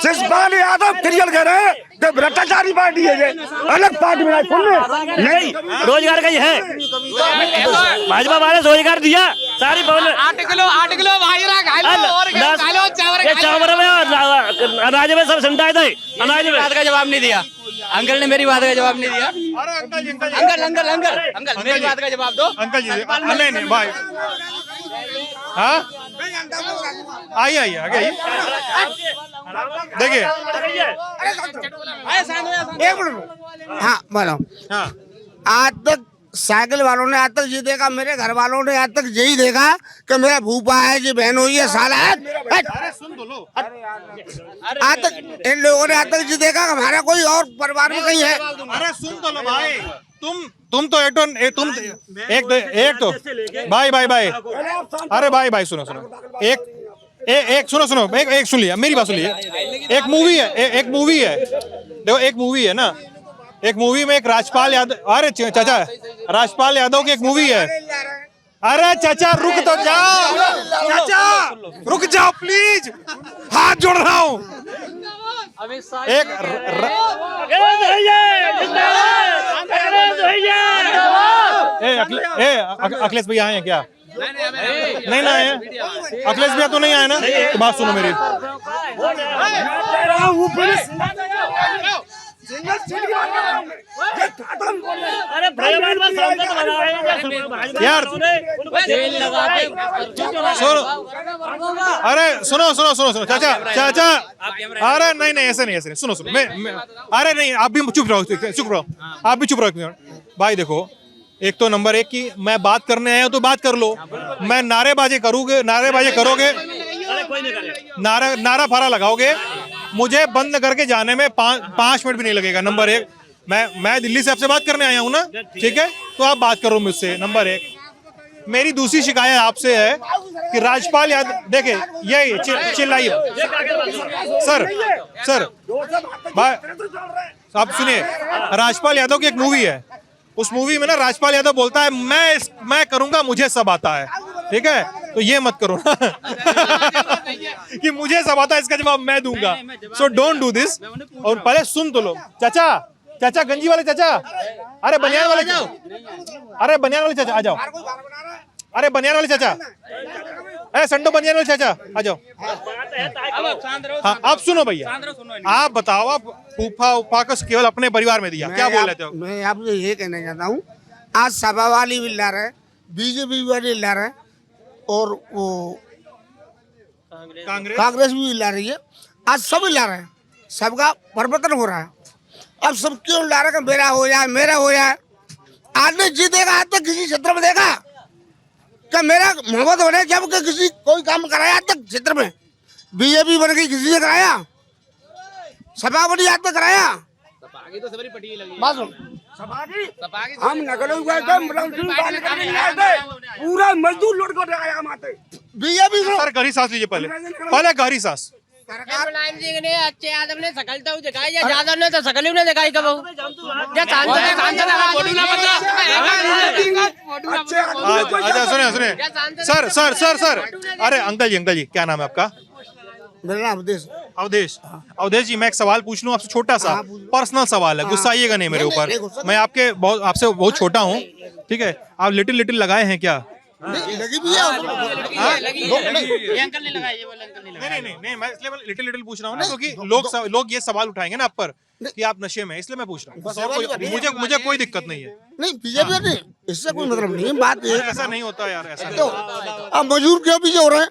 [SPEAKER 2] शिवपाल यादव क्लियर कह रहे हैं कि भ्रष्टाचारी पार्टी है, ये अलग पार्टी बनाई तुमने। नहीं,
[SPEAKER 10] रोजगार का ही है, भाजपा वाले रोजगार दिया सारी
[SPEAKER 8] 8 किलो बाजरा खा लो और खा लो,
[SPEAKER 10] चावल में और अनाज में सब समझाए थे। अनाज में
[SPEAKER 1] बात का जवाब नहीं दिया अंकल ने, मेरी बात का जवाब नहीं दिया। अंकल मेरी बात का जवाब दो।
[SPEAKER 7] अंकल जी नहीं भाई, हाँ आइए आइए आगे आइए। देखिए
[SPEAKER 2] हाँ बोलो।
[SPEAKER 7] हाँ
[SPEAKER 2] आज तक साइकिल वालों ने आज तक ये देखा, मेरे घर वालों ने आज तक यही देखा कि मेरा भूपा है, जी बहन हुई है, साला है। आज तक इन लोगों ने आज तक ये देखा कि हमारा कोई और परिवार में कहीं है।
[SPEAKER 7] अरे सुन तो लो भाई, तुम तो एक तो भाई अरे भाई सुनो एक सुनो एक सुन लिया, मेरी बात सुन लिया। एक मूवी है देखो, एक मूवी है ना, एक मूवी में एक राजपाल यादव, अरे चाचा राजपाल यादव की एक मूवी है। अरे चाचा रुक तो जाओ, चाचा रुक जाओ प्लीज, हाथ जोड़ रहा हूँ। एक अखिलेश भैया आए हैं क्या? नहीं ना आए हैं? अखिलेश भैया तो नहीं आए ना? तो बात सुनो मेरी, यार अरे सुनो चाचा, अरे नहीं ऐसे नहीं सुनो मैं अरे नहीं, आप भी चुप रहो, आप भी चुप रहो भाई। देखो, एक तो नंबर 1 की मैं बात करने आया हूं तो बात कर लो, मैं नारेबाजी करोगे, नारा फारा लगाओगे, मुझे बंद करके जाने में 5 मिनट भी नहीं लगेगा। नंबर 1, मैं दिल्ली से आपसे बात करने आया हूँ ना, ठीक है, तो आप बात करो मुझसे। नंबर 1, मेरी दूसरी शिकायत आपसे है कि राजपाल यादव, देखिए यही चिल्लाइए सर आप सुनिए। राजपाल यादव की एक मूवी है, उस मूवी में ना राजपाल यादव बोलता है मैं करूंगा, मुझे सब आता है, ठीक है, तो ये मत करो ना कि मुझे सब आता है, इसका जवाब मैं दूंगा। So don't do this. और पहले सुन तो लो। चाचा गंजी वाले चाचा, अरे बनियान वाले चाचा आ जाओ, अरे बनियान वाले चाचा, अरे संडो बनियान वाले चाचा आ जाओ। हाँ आप सुनो भैया, आप बताओ, आप फूफा को केवल अपने परिवार में दिया, क्या बोल रहे थे?
[SPEAKER 2] मैं आपसे ये कहना चाहता हूँ, आज सपा वाली भी लड़ रहे, बीजेपी वाली लड़ रहे, और वो कांग्रेस भी लड़ रही है। आज सब लड़ रहे हैं, सबका परिवर्तन हो रहा है। अब सब क्यों लड़ रहे हैं? मेरा हो जाए। आदमी जीतेगा, आज तक किसी क्षेत्र में देखा क्या मेरा मोहब्बत हो रहा है? जब किसी कोई काम कराया आज तक क्षेत्र में, बीजेपी बन गई, किसी ने कराया? सपा बनी, आज तक कराया? हम नगरों गए थे, पूरा मजदूर लौट कर आया। बीजेपी
[SPEAKER 7] सर गहरी सांस लीजिए, पहले गहरी सांस।
[SPEAKER 9] मुलायम सिंह ने अच्छे यादव ने शकल तो दिखाई, या यादव ने तो शकल ही नहीं दिखाई कब।
[SPEAKER 7] अच्छा सुने सुने सर सर सर सर, अरे अंकल जी क्या नाम है आपका?
[SPEAKER 2] मेरा नाम अवधेश।
[SPEAKER 7] अवधेश जी, मैं एक सवाल पूछ लूं आपसे, छोटा सा पर्सनल सवाल है, गुस्साइएगा नहीं मेरे ऊपर। मैं आपसे बहुत छोटा हूँ, ठीक है? आप लिटिल लगाए हैं क्या?
[SPEAKER 2] लगी भी है।
[SPEAKER 7] नहीं, मैं इसलिए लिटिल पूछ रहा हूँ ना, क्योंकि लोग ये सवाल उठाएंगे ना आप पर कि आप नशे में, इसलिए मैं पूछ रहा हूँ। मुझे कोई दिक्कत नहीं है।
[SPEAKER 2] नहीं बीजेपी नहीं, इससे कोई मतलब नहीं है। बात
[SPEAKER 7] ऐसा नहीं होता यार, ऐसा नहीं होता।
[SPEAKER 2] अब मजदूर क्यों पीछे हो रहे हैं?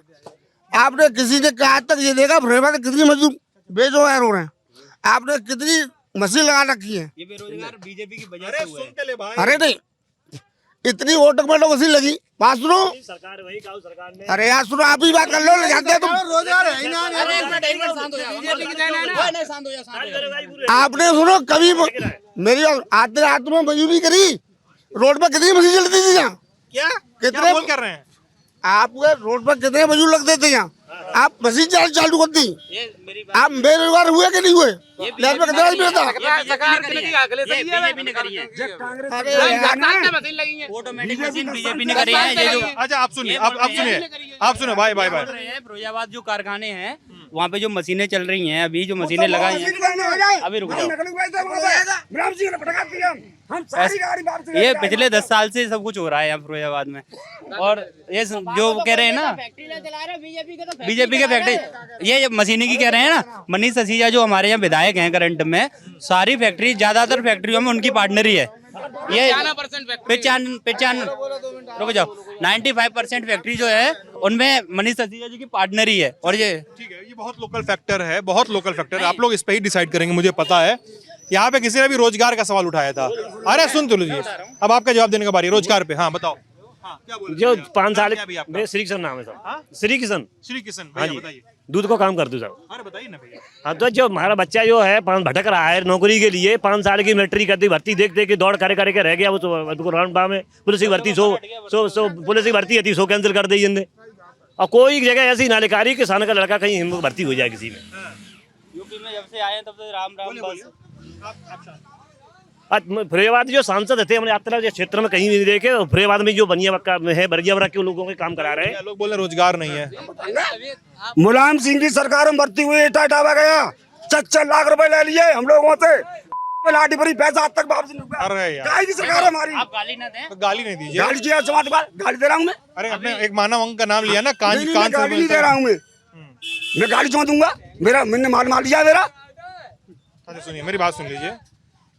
[SPEAKER 2] आपने किसी ने कहा तक ये देखा फिरोजाबाद कितनी मजदूर बेरोजगार हो रहे हैं? आपने कितनी मशीन लगा रखी है?
[SPEAKER 1] ये बेरोजगार बीजेपी की वजह से हुआ है।
[SPEAKER 2] अरे नहीं, इतनी ऑटोमेटिक मशीन लगी। बात सुनो,
[SPEAKER 10] सरकार वही गाँव सरकार ने।
[SPEAKER 2] अरे यार सुनो, आप ही बात कर लो, जानते तुम। आपने सुनो कभी मेरी आते रात में मजदूरी करी, रोड पर कितनी मशीन चलती थी यहाँ?
[SPEAKER 7] क्या
[SPEAKER 2] कितने
[SPEAKER 7] बोल कर रहे हैं
[SPEAKER 2] आप? रोड पर कितने मजदूर लगते थे यहाँ? आप मशीन चालू कर दी। आप बेरोजगार हुए कि नहीं हुए? लैब में कितना आदमी था?
[SPEAKER 1] ऑटोमेटिक मशीन बीजेपी ने करी है। ये जो
[SPEAKER 7] अच्छा आप सुनिए भाई
[SPEAKER 1] फिरोजाबाद जो कारखाने हैं वहाँ पे जो मशीनें चल रही हैं, अभी जो मशीनें लगाई हैं, अभी रुक जाओ, ये पिछले 10 साल से सब कुछ हो रहा है यहाँ फिरोजाबाद में। और ये जो कह रहे हैं ना बीजेपी के फैक्ट्री, ये मशीनी की कह रहे हैं ना, मनीष सिसोदिया जो हमारे यहाँ विधायक हैं करंट में, सारी फैक्ट्री ज्यादातर फैक्ट्रियों में उनकी पार्टनर ही है। ये 95 रुक जाओ 95% फैक्ट्री जो है उनमें मनीष सिसोदिया जी की पार्टनर ही है। और ये
[SPEAKER 7] ठीक है, ये बहुत लोकल फैक्टर है, बहुत लोकल फैक्टर। आप लोग इस पे ही डिसाइड करेंगे, मुझे पता है। यहाँ पे किसी ने भी रोजगार का सवाल उठाया था। अरे सुन तो लीजिए, अब आपका जवाब देने का बारी है रोजगार पे। हाँ बताओ। क्या बोल
[SPEAKER 10] जो 5 साल
[SPEAKER 7] आपका?
[SPEAKER 10] मेरे श्री किशन नाम है सर। श्री किशन
[SPEAKER 7] भैया बताइए।
[SPEAKER 10] दूध को काम करते सर।
[SPEAKER 7] अरे बताइए ना भैया।
[SPEAKER 10] हाँ, तो जो हमारा बच्चा जो है भटक रहा है नौकरी के लिए, 5 साल की मिलिट्री करती भर्ती देख के दौड़ करे के रह गया। वो राउंड में पुलिस की भर्ती पुलिस की भर्ती थी, 100 कैंसिल कर दी इनने। और कोई जगह ऐसी ना लिखारी किसान का लड़का कहीं भर्ती हो जाए किसी में।
[SPEAKER 1] यूपी में जब से आए तब से राम बस।
[SPEAKER 10] फिरोजाबाद जो सांसद थे हमने यात्रा क्षेत्र में कहीं नहीं देखे। फिरोजाबाद में जो बनिया है बरिया बरा के लोगों के काम करा रहे हैं।
[SPEAKER 7] लोग बोले रोजगार नहीं है।
[SPEAKER 2] मुलायम सिंह की सरकार में भर्ती हुई, टाटा गया, 4 लाख रुपए ले लिए हम लोगों से, लाठी भरी पैसा आज तक वापस नहीं हुआ।
[SPEAKER 7] अरे यार,
[SPEAKER 2] काय की सरकार है हमारी?
[SPEAKER 1] आप गाली ना दें।
[SPEAKER 7] तो गाली नहीं दीजिए।
[SPEAKER 2] गाली किया समाज बात, गाली दे रहा हूँ मैं?
[SPEAKER 7] अरे अपने एक मानव अंग का नाम लिया ना, कान
[SPEAKER 2] गाली नहीं दे रहा हूँ मैं गाली क्यों दूंगा? मैंने मार दिया मेरा।
[SPEAKER 7] अच्छा सुनिए, मेरी बात सुन लीजिए।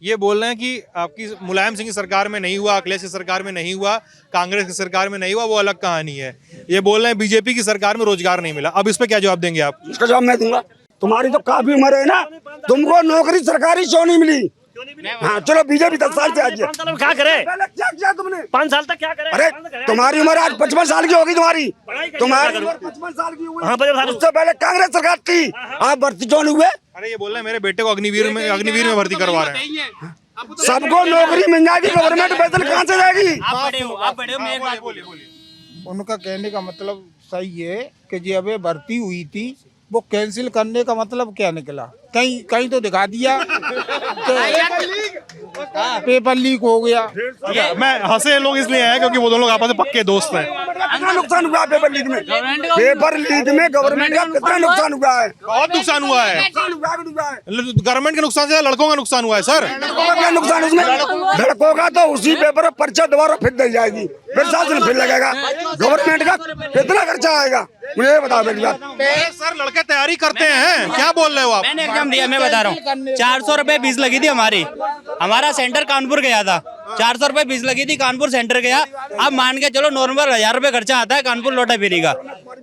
[SPEAKER 7] ये बोल रहे हैं कि आपकी मुलायम सिंह की सरकार में नहीं हुआ, अखिलेश की सरकार में नहीं हुआ, कांग्रेस की सरकार में नहीं हुआ, वो अलग कहानी है। ये बोल रहे हैं बीजेपी की सरकार में रोजगार नहीं मिला। अब इस पे क्या जवाब देंगे आप?
[SPEAKER 2] इसका जवाब मैं दूंगा। तुम्हारी तो काफी उम्र है ना, तुमको नौकरी सरकारी क्यों नहीं मिली? हाँ चलो बीजेपी 10 साल से आज
[SPEAKER 10] क्या करे?
[SPEAKER 2] क्या किया तुमने
[SPEAKER 10] 5 साल तक क्या करे?
[SPEAKER 2] अरे तुम्हारी उम्र आज 55 साल की होगी। तुम्हारी उम्र 55 साल की हुई। उससे पहले कांग्रेस सरकार थी, आप भर्ती क्यों नहीं हुए?
[SPEAKER 7] अरे ये बोल रहे हैं मेरे बेटे को अग्निवीर में भर्ती करवा रहे हैं।
[SPEAKER 2] सबको नौकरी मिल जाएगी, गवर्नमेंट वेतन कहाँ से जाएगी?
[SPEAKER 1] आप बड़े हो, मैं एक बात बोलिए।
[SPEAKER 3] उनका कहने का मतलब सही है कि जी अबे भर्ती हुई थी, वो कैंसिल करने का मतलब क्या निकला? कहीं तो दिखा दिया पेपर लीक हो गया।
[SPEAKER 7] मैं हंसे लोग इसलिए हैं क्योंकि वो दोनों लोग आपस में पक्के दोस्त हैं।
[SPEAKER 2] कितना नुकसान हुआ पेपर लीक में? पेपर लीक में गवर्नमेंट का कितना नुकसान हुआ है?
[SPEAKER 7] बहुत नुकसान हुआ है। गवर्नमेंट के नुकसान से लड़कों का नुकसान हुआ है सर।
[SPEAKER 2] लड़कों का क्या नुकसान उसमें? लड़कों का तो उसी पेपर पर पर्चा दोबारा फिर दी जाएगी, फिर शासन फिर लगेगा। गवर्नमेंट का कितना खर्चा आएगा मुझे बताओ मेरी बात।
[SPEAKER 7] सर लड़के तैयारी करते हैं, क्या बोल रहे हो आप?
[SPEAKER 1] मैंने एग्जाम दिया, मैं बता रहा हूँ। 400 रुपए फीस लगी थी हमारा सेंटर कानपुर गया था। 400 रुपए फीस लगी थी, कानपुर सेंटर गया। अब मान के चलो नॉर्मल 1000 रुपए खर्चा आता है कानपुर लौटा फिरी का।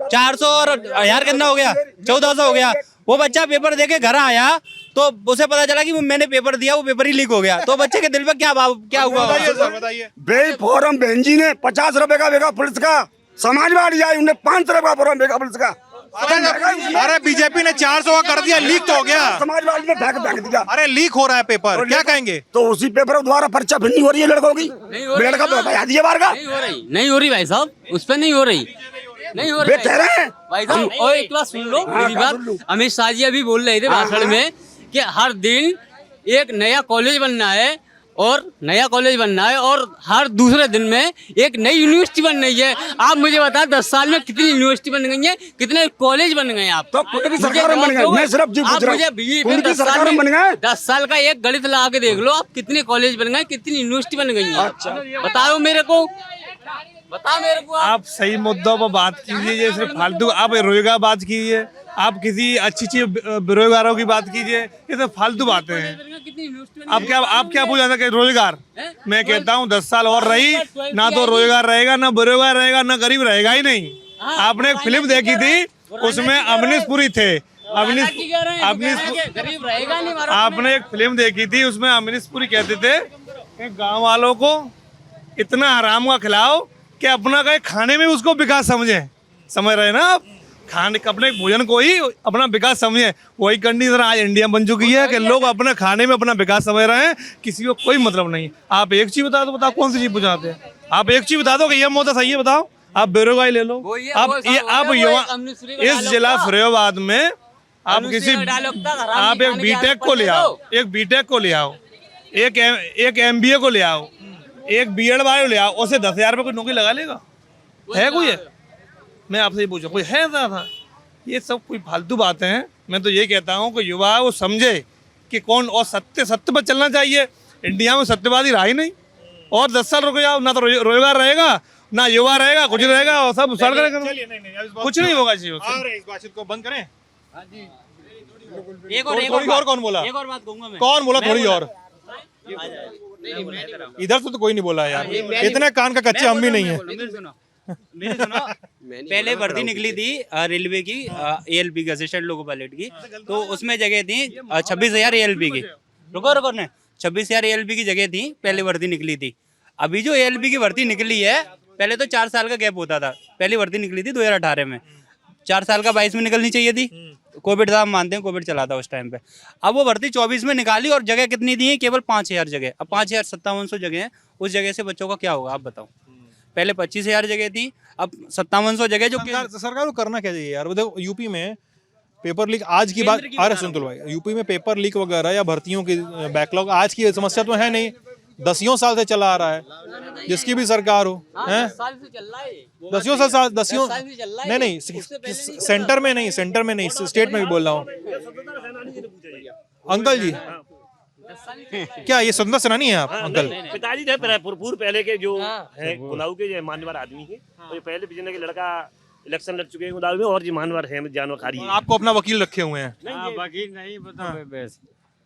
[SPEAKER 1] 400 और 1000 कितना हो गया? 1400 हो गया। वो बच्चा पेपर देके घर आया तो उसे पता चला कि मैंने पेपर दिया, वो पेपर ही लीक हो गया। तो बच्चे के दिल पे क्या हुआ?
[SPEAKER 7] बताइए।
[SPEAKER 2] बे फॉर्म बहन जी ने 50 रुपए का बेगा पुलिस का, समाजवादी आई उन्हें 500 रुपए का फॉर्म बेगा पुलिस का।
[SPEAKER 7] अरे बीजेपी ने 400 का कर दिया, लीक तो हो गया।
[SPEAKER 2] समाजवादी ने फेंक दिया।
[SPEAKER 7] अरे लीक हो रहा है पेपर, क्या कहेंगे?
[SPEAKER 2] तो उसी पेपर द्वारा पर्चा फिर नहीं हो रही है लड़कों की। लड़का तो बता दिया बार का
[SPEAKER 1] नहीं हो रही भाई साहब, उस पर नहीं हो रही।
[SPEAKER 9] नहीं हो
[SPEAKER 2] वे
[SPEAKER 9] रहा
[SPEAKER 2] कह रहे हैं
[SPEAKER 9] भाई साहब। और एक बात सुन लो मेरी
[SPEAKER 2] हाँ,
[SPEAKER 9] बात।
[SPEAKER 2] सुन लो।
[SPEAKER 9] अमित शाह जी अभी बोल रहे थे भाषण में कि हर दिन एक नया कॉलेज बनना है और नया कॉलेज बनना है और हर दूसरे दिन में एक नई यूनिवर्सिटी बन रही है। आप मुझे बताओ 10 साल में कितनी यूनिवर्सिटी बन गई है, कितने कॉलेज बन गए आप?
[SPEAKER 2] तो पूरी सरकार में बन गए। मैं सिर्फ जी पूछ रहा हूँ, पूरी सरकार में बन गए।
[SPEAKER 9] 10 साल का एक गणित लगा के देख लो आप, कितने कॉलेज बन गए, कितनी यूनिवर्सिटी बन गई है।
[SPEAKER 2] अच्छा।
[SPEAKER 9] बताओ मेरे को, बताओ मेरे को
[SPEAKER 7] आप सही मुद्दों पर बात कीजिए, ये सिर्फ फालतू आप रोजगार बात कीजिए, आप किसी अच्छी बेरोजगारों की बात कीजिए, ये सब फालतू बातें हैं।
[SPEAKER 9] कितनी यूनिवर्सिटी
[SPEAKER 7] आप क्या पूछ रहे थे? रोजगार मैं कहता हूँ 10 साल और रही ना तो रोजगार रहेगा, ना बेरोजगार रहेगा, ना गरीब रहेगा ही नहीं। आपने एक फिल्म देखी थी, उसमें अमरीश पुरी थे।
[SPEAKER 9] गरीब रहेगा नहीं हमारा।
[SPEAKER 7] आपने एक फिल्म देखी थी, उसमें अमरीश पुरी कहते थे कि गांव वालों को इतना हराम का खिलाओ कि अपना कहीं खाने में उसको विकास समझे। समझ रहे हैं ना आप? खाने अपने भोजन को ही अपना विकास समझे। वही कंडीशन आज इंडिया में बन चुकी है कि लोग अपने खाने में अपना विकास समझ रहे हैं, किसी को कोई मतलब नहीं। आप एक चीज बता दो, बताओ कौन सी चीज पूछाते हैं? आप एक चीज बता दो कि यह मुद्दा सही है, बताओ। आप बेरोजगारी ले लो। आप युवा इस जिला फरीदाबाद में आप किसी आप एक बीटेक को ले आओ, एक बीटेक को ले आओ, एक MBA को ले आओ, एक BEd वाले ले आओ, उसे 10,000 रुपये कोई नौकरी लगा लेगा? है कोई है? मैं आपसे ये पूछूं, कोई है ऐसा? ये सब कोई फालतू बातें हैं। मैं तो ये कहता हूँ कि युवा वो समझे कि कौन, और सत्य पर चलना चाहिए। इंडिया में सत्यवादी रहा ही नहीं। और 10 साल रुक जाओ, ना तो रोजगार रहेगा, ना युवा रहेगा, कुछ रहेगा, और सब सड़ करेगा। कुछ नहीं होगा। इस बातचीत को बंद करें।
[SPEAKER 1] एक
[SPEAKER 7] और कौन बोला?
[SPEAKER 1] एक और बात कहूंगा मैं।
[SPEAKER 7] कौन बोला? थोड़ी और इधर से तो कोई नहीं बोला यार, इतने कान का कच्चे हम भी नहीं है।
[SPEAKER 1] मेरी सुनो, पहले भर्ती निकली थी रेलवे की ALP की, असिस्टेंट लोको पायलट की, तो उसमें जगह थी 26,000 ALP की। रुको ने 26,000 ALP की जगह थी, पहले भर्ती निकली थी। अभी जो ALP की भर्ती निकली है, पहले तो 4 साल का गैप होता था। पहली भर्ती निकली थी 2018 में, 4 साल का 22 में निकलनी चाहिए थी। कोविड था, हम मानते हैं कोविड चला था उस टाइम पे। अब वो भर्ती 24 में निकाली और जगह कितनी दी है? केवल 5,000 जगह। अब 5,5700 जगह है, उस जगह से बच्चों का क्या होगा आप बताओ? पहले 25,000 जगह थी, अब 5700 जगह। जो
[SPEAKER 7] सरकार को करना क्या चाहिए यार? वो देखो यूपी में पेपर लीक आज की बात, अरे सुन भाई, यूपी में पेपर लीक वगैरह या भर्तियों की बैकलॉग आज की समस्या तो है नहीं, 10 साल से चला आ रहा है, जिसकी भी सरकार हो। हैं 10 साल नहीं, सेंटर में नहीं, स्टेट में भी बोल रहा हूँ। अंकल जी क्या ये स्वतंत्र सेनानी है आप? अंकल
[SPEAKER 10] पिताजी थे पूर्व पहले के जो है कुलाऊ के मान्यवर आदमी है, और पहले बिजने के लड़का इलेक्शन लड़ चुके हैं कुलाऊ में, और जी मानवर है जानवर खारी है।
[SPEAKER 7] आपको अपना वकील रखे हुए हैं?
[SPEAKER 8] वकील नहीं पता।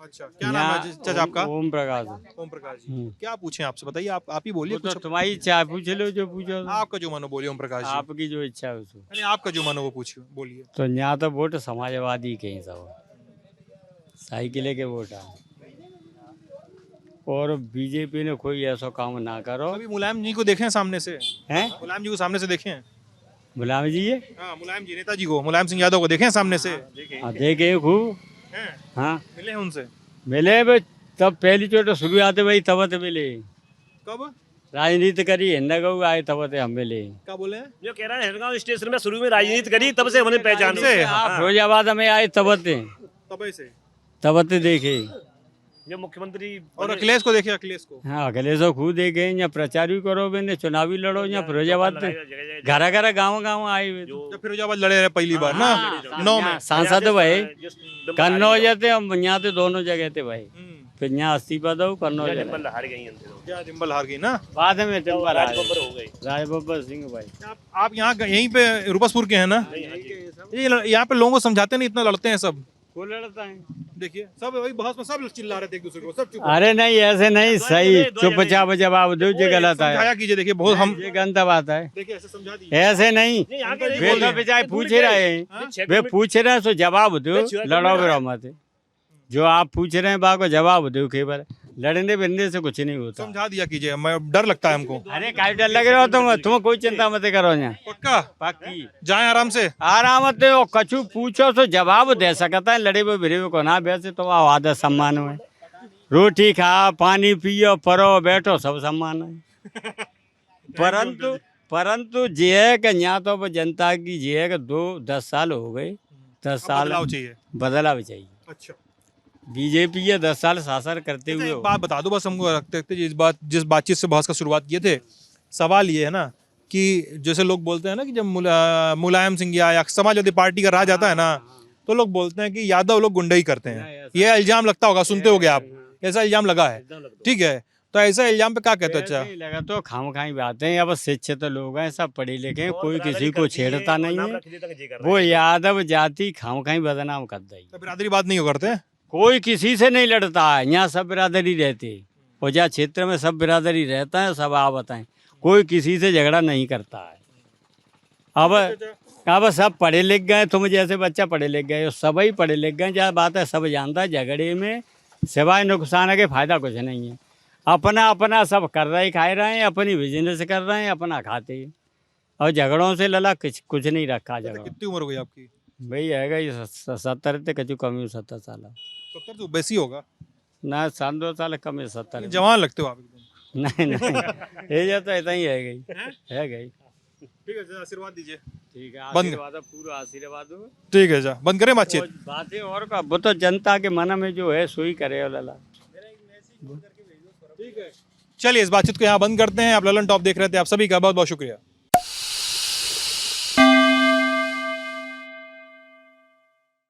[SPEAKER 7] अच्छा, क्या नाम है चाचा आपका?
[SPEAKER 8] ओम प्रकाश।
[SPEAKER 7] ओम प्रकाश जी, क्या पूछें आपसे? बताइए, आप ही बोलिए।
[SPEAKER 8] तो तुम्हारी इच्छा, पूछ लो जो पूछो।
[SPEAKER 7] आपका जो मानो बोलिए। ओम प्रकाश जी,
[SPEAKER 8] आपकी जो इच्छा है उसको।
[SPEAKER 7] अरे आपका जो मानो वो पूछिए, बोलिए।
[SPEAKER 8] तो यहाँ तो वोट समाजवादी के ही सब, साइकिल के वोट है, और बीजेपी ने कोई ऐसा काम ना करो।
[SPEAKER 7] अभी मुलायम जी को देखें सामने से,
[SPEAKER 8] हैं?
[SPEAKER 7] मुलायम जी को सामने से देखें।
[SPEAKER 8] मुलायम जी ये?
[SPEAKER 7] हाँ, मुलायम जी, नेताजी को, मुलायम सिंह यादव को देखें सामने से।
[SPEAKER 8] देखे खूब। हाँ,
[SPEAKER 7] मिले हैं उनसे?
[SPEAKER 8] मिले भाई, तब पहली चोट शुरुआत भाई तब तो मिले।
[SPEAKER 7] कब?
[SPEAKER 8] राजनीति करी हिंदा गऊ आए तब तो हम मिले।
[SPEAKER 7] क्या बोले?
[SPEAKER 10] जो कह रहा है हिरगांव स्टेशन में शुरू में राजनीति करी, तब से हमने पहचान
[SPEAKER 7] से।
[SPEAKER 8] फिरोजाबाद में आए तब से देखे।
[SPEAKER 10] जो मुख्यमंत्री
[SPEAKER 7] और अखिलेश को देखे, अखिलेश को।
[SPEAKER 8] हाँ, अखिलेश को खुद देखे, या प्रचार भी करो बेने, चुनावी लड़ो, या फिरोजाबाद घर घर गाँव आए हुए।
[SPEAKER 7] जब फिरोजाबाद लड़े रहे पहली बार ना 9 में
[SPEAKER 8] सांसद भाई कन्नौज थे, यहाँ थे दोनों जगह थे भाई। फिर यहाँ इस्तीफा दो, कन्नौज
[SPEAKER 10] हार गई,
[SPEAKER 7] डिम्बल हार गई ना
[SPEAKER 10] बाद में,
[SPEAKER 8] राजबब्बर सिंह भाई।
[SPEAKER 7] आप यहाँ यहीं पे रूपसपुर के हैं ना? ये यहाँ पे लोगों को समझाते नहीं, इतना लड़ते हैं सब।
[SPEAKER 8] वो लड़ता है,
[SPEAKER 7] देखिए सब वही बहस में सब चिल्ला रहे थे एक दूसरे को, सब चुप।
[SPEAKER 8] अरे नहीं, ऐसे नहीं, सही चुपचाप जवाब दो, जो गलत है
[SPEAKER 7] समझाया कीजिए। देखिए बहुत हम,
[SPEAKER 8] ये गलत बात है,
[SPEAKER 7] देखिए ऐसे समझा दीजिए।
[SPEAKER 8] ऐसे नहीं। वे तो बेचारे पूछ रहे हैं, वे पूछ रहे हैं तो जवाब दो, लड़ो बिरो मत। जो आप पूछ रहे हैं बात को जवाब दो, केवल लड़ने बिड़ने से कुछ नहीं होता।
[SPEAKER 7] समझा दिया कीजिए, मैं डर लगता है हमको।
[SPEAKER 8] अरे काय डर लग रहा हो तुम कोई चिंता मत करो। यहाँ
[SPEAKER 7] पक्का
[SPEAKER 8] पक्की
[SPEAKER 7] जाए आराम से,
[SPEAKER 8] आराम से कछु पूछो तो जवाब दे सकता है। लड़े हुए भिड़े को ना वैसे तो आदर सम्मान है, रोटी खा, पानी पियो, परो, बैठो, सब सम्मान है।
[SPEAKER 11] परंतु ये है कि यहाँ तो अब जनता की ये है कि 10 साल हो गए, 10 साल
[SPEAKER 7] बदलाव चाहिए।
[SPEAKER 11] बदलाव चाहिए।
[SPEAKER 7] अच्छा,
[SPEAKER 11] बीजेपी ये 10 साल शासन करते हुए
[SPEAKER 7] एक बात बता दो बस हमको, रखते रखते जिस बातचीत से बहस का शुरुआत किए थे, सवाल ये है ना कि जैसे लोग बोलते हैं ना कि जब मुलायम सिंह या समाजवादी पार्टी का राज आता है ना, तो लोग बोलते हैं कि यादव लोग गुंडई करते हैं। ये इल्जाम लगता होगा, सुनते होगे आप, ऐसा इल्जाम लगा है, ठीक है? तो ऐसा इल्जाम पे क्या कहते हो? अच्छा,
[SPEAKER 11] लगा तो खामखाई बातें हैं। अब शिक्षित लोग हैं, सब पढ़े लिखे हैं, कोई किसी को छेड़ता नहीं है। वो यादव जाति खामखाई बदनाम कर दी।
[SPEAKER 7] तो बिरादरी बात नहीं करते हैं,
[SPEAKER 11] कोई किसी से नहीं लड़ता है, यहाँ सब बिरादरी रहती है। और जहाँ क्षेत्र में सब बिरादरी रहता है, सब आप बताएं, कोई किसी से झगड़ा नहीं करता है। अब सब पढ़े लिख गए, तुम जैसे बच्चा पढ़े लिख गए, सब ही पढ़े लिख गए। जहाँ बात है सब जानता है, झगड़े में सिवाय नुकसान है के फायदा कुछ नहीं है। अपना अपना सब कर रहे खाए रहे हैं, अपनी बिजनेस कर रहे हैं, अपना खाते हैं, और झगड़ों से लला कुछ नहीं रखा। झगड़ा
[SPEAKER 7] कितनी उम्र हो गई आपकी?
[SPEAKER 11] भाई है 70 थे, कचू कम 70 साल।
[SPEAKER 7] 70 तो बेसी होगा
[SPEAKER 11] ना, 2 साल कम है 70।
[SPEAKER 7] जवान लगते हो आप एकदम।
[SPEAKER 11] नहीं ये तो ऐसा ही है गई, है गई।
[SPEAKER 7] ठीक है, आशीर्वाद दीजिए।
[SPEAKER 11] ठीक है,
[SPEAKER 7] बंद।
[SPEAKER 11] आशीर्वाद पूरा आशीर्वाद हो।
[SPEAKER 7] ठीक है, जा बंद करें बातचीत।
[SPEAKER 11] बातें और का वो तो जनता के मन में जो है सोई करे लला।
[SPEAKER 7] चलिए इस बातचीत को यहाँ बंद करते हैं। आप ललन टॉप देख रहे थे, आप सभी का बहुत बहुत शुक्रिया।